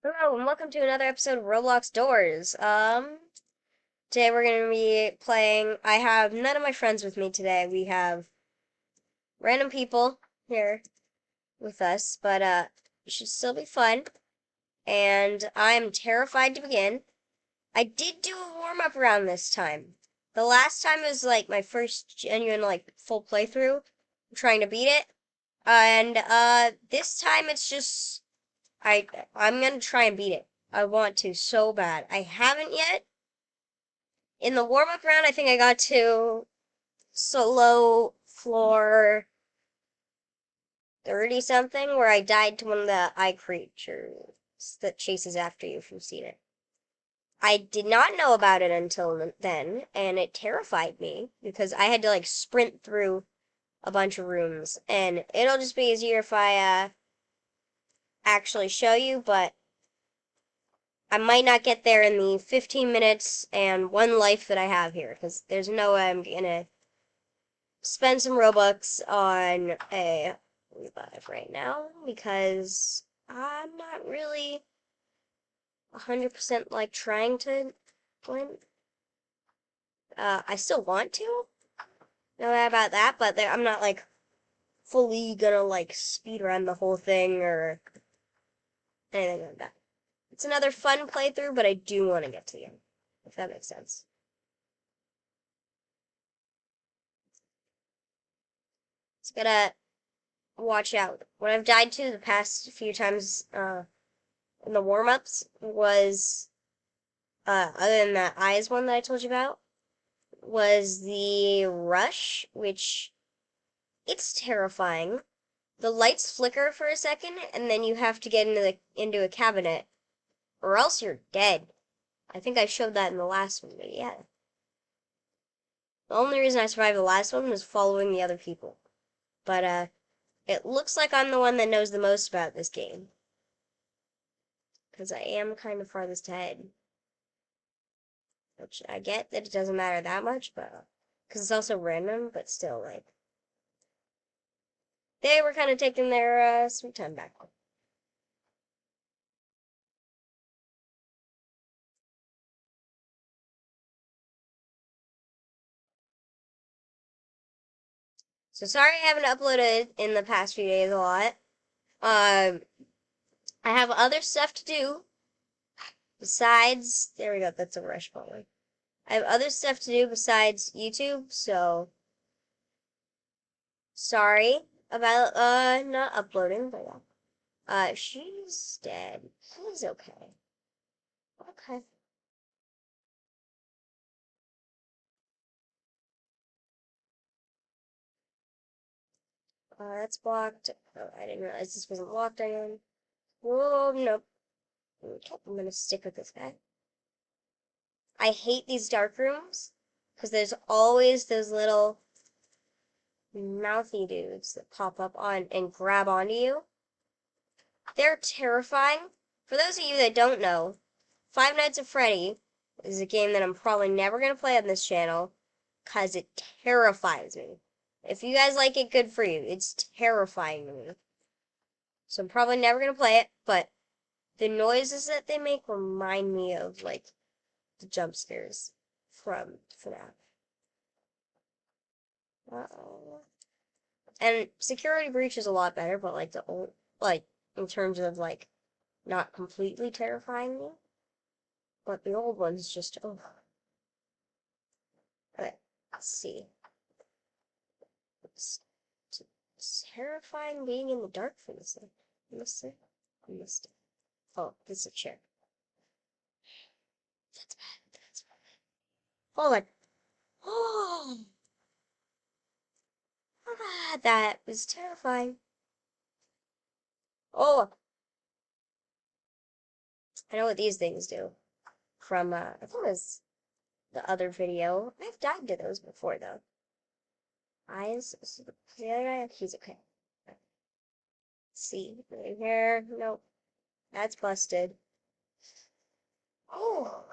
Hello and welcome to another episode of Roblox Doors. Today we're gonna be playing. I have none of my friends with me today. We have random people here with us, but it should still be fun. And I'm terrified to begin. I did do a warm up round this time. The last time was like my first genuine like full playthrough. I'm trying to beat it, and this time it's just I I'm gonna try and beat it. I want to so bad. I haven't yet. In the warm up round, I think I got to solo floor 30 something, where I died to one of the eye creatures that chases after you if you've seen it. I did not know about it until then, and it terrified me because I had to like sprint through a bunch of rooms, and it'll just be easier if I actually show you, but I might not get there in the 15 minutes and one life that I have here, because there's no way I'm gonna spend some Robux on a revive right now, because I'm not really 100% like trying to win. I still want to, no doubt about that, but I'm not like fully gonna like speed run the whole thing or anything like that. It's another fun playthrough, but I do want to get to the end, if that makes sense. It's gonna watch out. What I've died to the past few times in the warm ups was, other than that eyes one that I told you about, was the rush, which it's terrifying. The lights flicker for a second, and then you have to get into a cabinet, or else you're dead. I think I showed that in the last one, but yeah. The only reason I survived the last one was following the other people. But it looks like I'm the one that knows the most about this game, because I am kind of farthest ahead. Which I get that it doesn't matter that much, but because it's also random, but still, like, they were kind of taking their sweet time back. So sorry I haven't uploaded in the past few days a lot. Um, I have other stuff to do besides. There we go. That's a rush button. I have other stuff to do besides YouTube, so sorry about not uploading, but yeah. She's dead. She's okay. Okay. That's blocked. Oh, I didn't realize this wasn't locked again. Whoa, nope. Okay, I'm gonna stick with this guy. I hate these dark rooms because there's always those little mouthy dudes that pop up on and grab onto you. They're terrifying. For those of you that don't know, Five Nights at Freddy is a game that I'm probably never gonna play on this channel because it terrifies me. If you guys like it, good for you. It's terrifying to me. So I'm probably never gonna play it, but the noises that they make remind me of like the jump scares from FNAF. Uh-oh. And Security Breach is a lot better, but like the old, like in terms of like not completely terrifying me, but the old one's just oh. Okay, let's see. It's terrifying being in the dark for this thing. Missed it. I missed it. Oh, this is a chair. That's bad. That's bad. Hold on. Oh, that was terrifying. Oh, I know what these things do. From, I think it was the other video. I've died to those before, though. Eyes. The other guy, he's okay. Let's see. Right here. Nope. That's busted. Oh,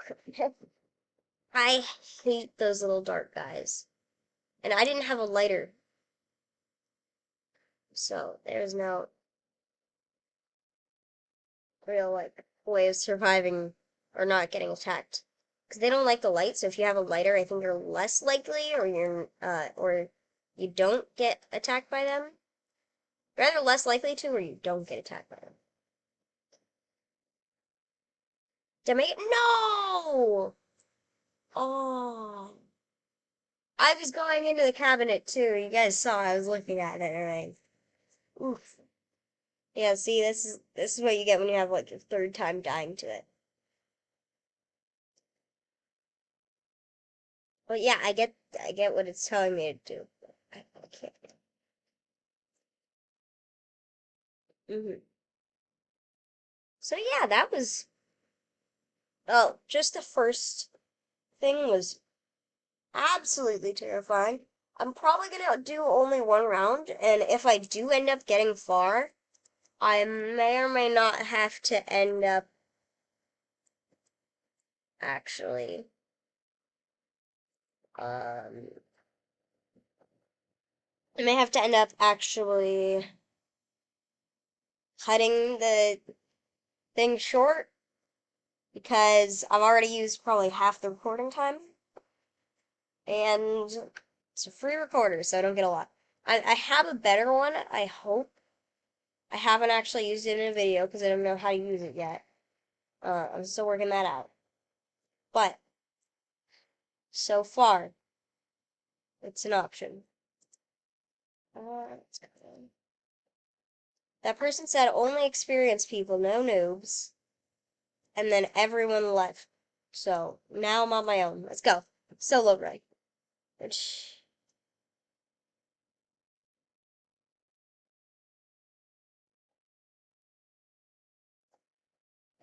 I hate those little dark guys. And I didn't have a lighter. So there's no real, like, way of surviving or not getting attacked. Because they don't like the light, so if you have a lighter, I think you're less likely, or you don't get attacked by them. Rather less likely to, or you don't get attacked by them. Damn it! No! Oh. I was going into the cabinet too. You guys saw I was looking at it, and oof. Yeah, see, this is what you get when you have like your third time dying to it. But yeah, I get what it's telling me to do. I can't. So yeah, that was just the first thing was absolutely terrifying. I'm probably gonna do only one round, and if I do end up getting far, I may or may not have to end up actually um I may have to end up actually cutting the thing short because I've already used probably half the recording time, and it's a free recorder, so I don't get a lot. I have a better one, I hope. I haven't actually used it in a video because I don't know how to use it yet. I'm still working that out. But so far, it's an option. Let's go. That person said only experienced people, no noobs. And then everyone left. So now I'm on my own. Let's go. Solo ride. I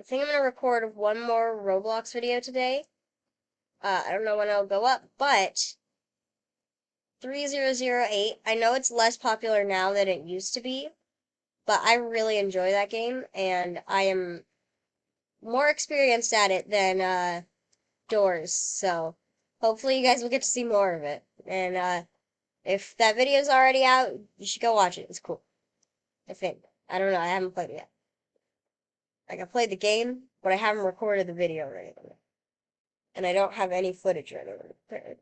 think I'm gonna record one more Roblox video today. I don't know when it'll go up, but 3008. I know it's less popular now than it used to be, but I really enjoy that game, and I am more experienced at it than Doors. So hopefully you guys will get to see more of it. And if that video's already out, you should go watch it. It's cool. I think. I don't know. I haven't played it yet. Like I played the game, but I haven't recorded the video or anything, and I don't have any footage or anything.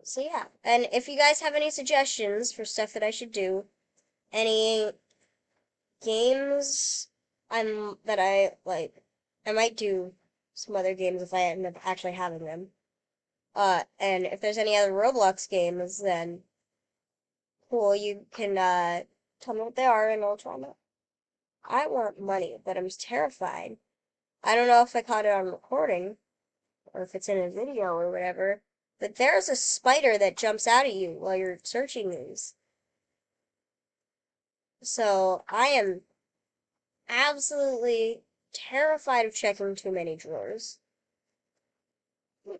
So yeah, and if you guys have any suggestions for stuff that I should do, any games that I like, I might do some other games if I end up actually having them. And if there's any other Roblox games, then cool, you can tell me what they are and I'll try them out. I want money, but I'm terrified. I don't know if I caught it on recording or if it's in a video or whatever, but there's a spider that jumps out at you while you're searching these. So I am absolutely terrified of checking too many drawers. What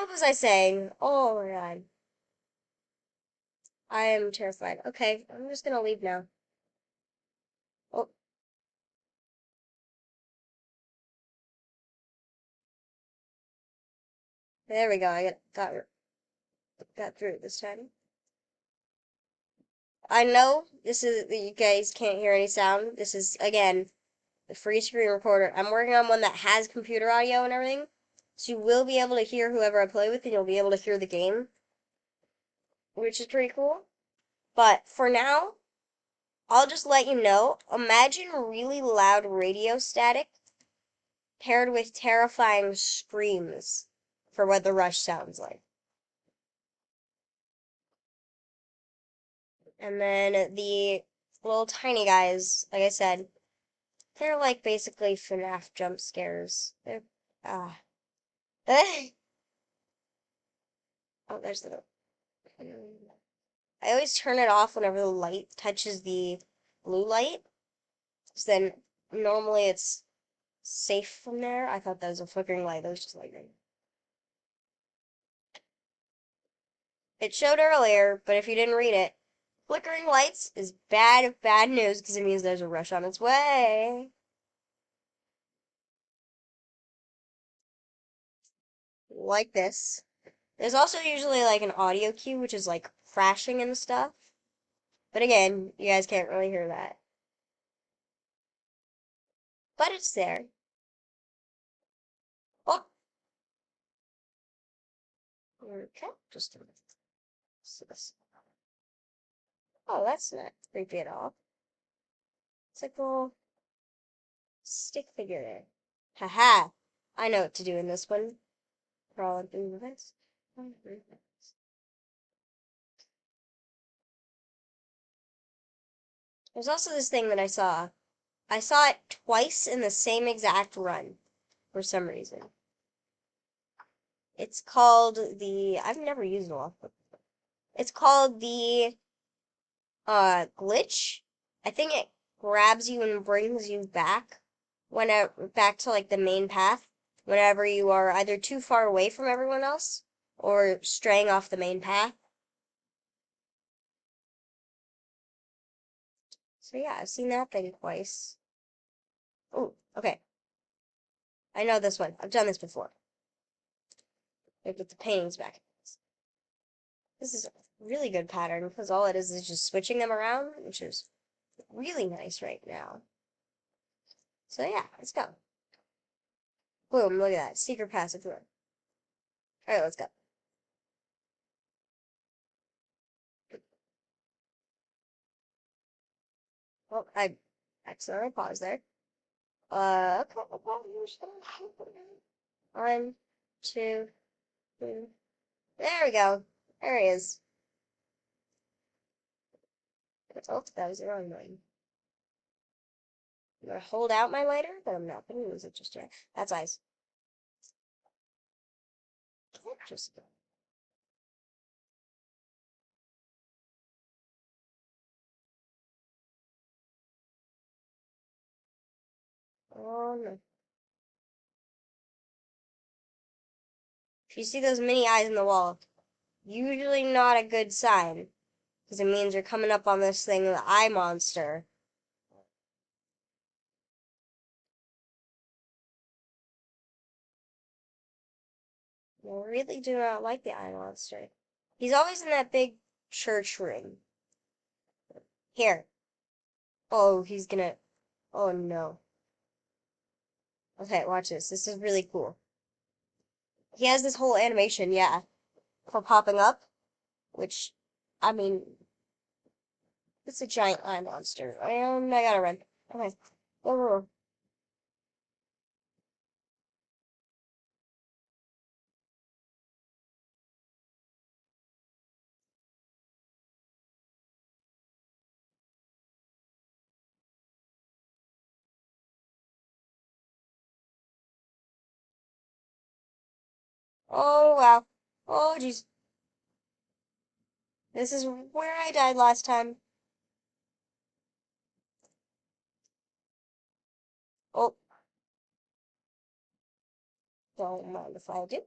was I saying? Oh my god. I am terrified. Okay, I'm just gonna leave now. Oh, there we go. I got through it this time. I know this is you guys can't hear any sound. This is again the free screen recorder. I'm working on one that has computer audio and everything, so you will be able to hear whoever I play with, and you'll be able to hear the game, which is pretty cool. But for now, I'll just let you know. Imagine really loud radio static paired with terrifying screams for what the rush sounds like. And then the little tiny guys, like I said, they're like basically FNAF jump scares. They're ah. Oh, there's the. I always turn it off whenever the light touches the blue light. So then normally it's safe from there. I thought that was a flickering light. That was just lightning. It showed earlier, but if you didn't read it, flickering lights is bad news because it means there's a rush on its way. Like this. There's also usually like an audio cue, which is like crashing and stuff. But again, you guys can't really hear that. But it's there. Oh! Okay, just a minute. Oh, that's not creepy at all. It's like a little stick figure there. Haha! I know what to do in this one. Crawl up through the vents. There's also this thing that I saw. I saw it twice in the same exact run for some reason. It's called the I've never used it all. It's called the glitch. I think it grabs you and brings you back back to like the main path whenever you are either too far away from everyone else or straying off the main path. So yeah, I've seen that thing twice. Oh, okay. I know this one. I've done this before. I put the paintings back. This is a really good pattern because all it is just switching them around, which is really nice right now. So yeah, let's go. Boom, look at that. Secret passage door. Alright, let's go. Well, I accidentally paused there. Okay. 1, 2, 3. There we go. There he is. Oh, that was the wrong one. I'm gonna hold out my lighter, but I'm not gonna use it just yet. That's ice. Just oh no. If you see those mini eyes in the wall, usually not a good sign, because it means you're coming up on this thing, the eye monster. I really do not like the eye monster. He's always in that big church room. Here. Oh, he's gonna. Oh no. Okay, watch this. This is really cool. He has this whole animation, yeah, for popping up, which, I mean, it's a giant eye monster. I gotta run. Okay. Go, go, go. Oh, wow. Oh, jeez. This is where I died last time. Oh, don't mind if I do.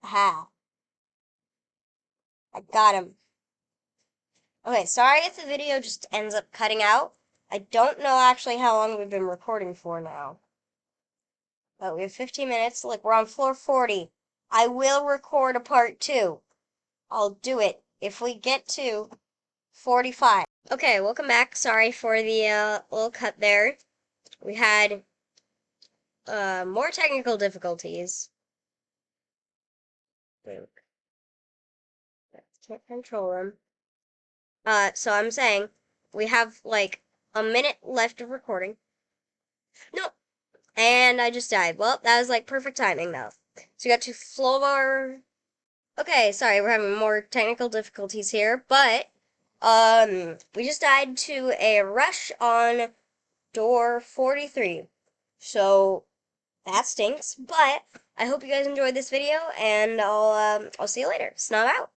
Ha! I got him. Okay, sorry if the video just ends up cutting out. I don't know actually how long we've been recording for now. But we have 15 minutes. Look, we're on floor 40. I will record a part 2. I'll do it if we get to 45. Okay, welcome back. Sorry for the little cut there. We had more technical difficulties. Can't control them. So I'm saying we have like a minute left of recording. No, and I just died. Well, that was like perfect timing though. So we got to floor. Okay, sorry, we're having more technical difficulties here, but we just died to a rush on door 43. So that stinks, but I hope you guys enjoyed this video, and I'll see you later. Snob out.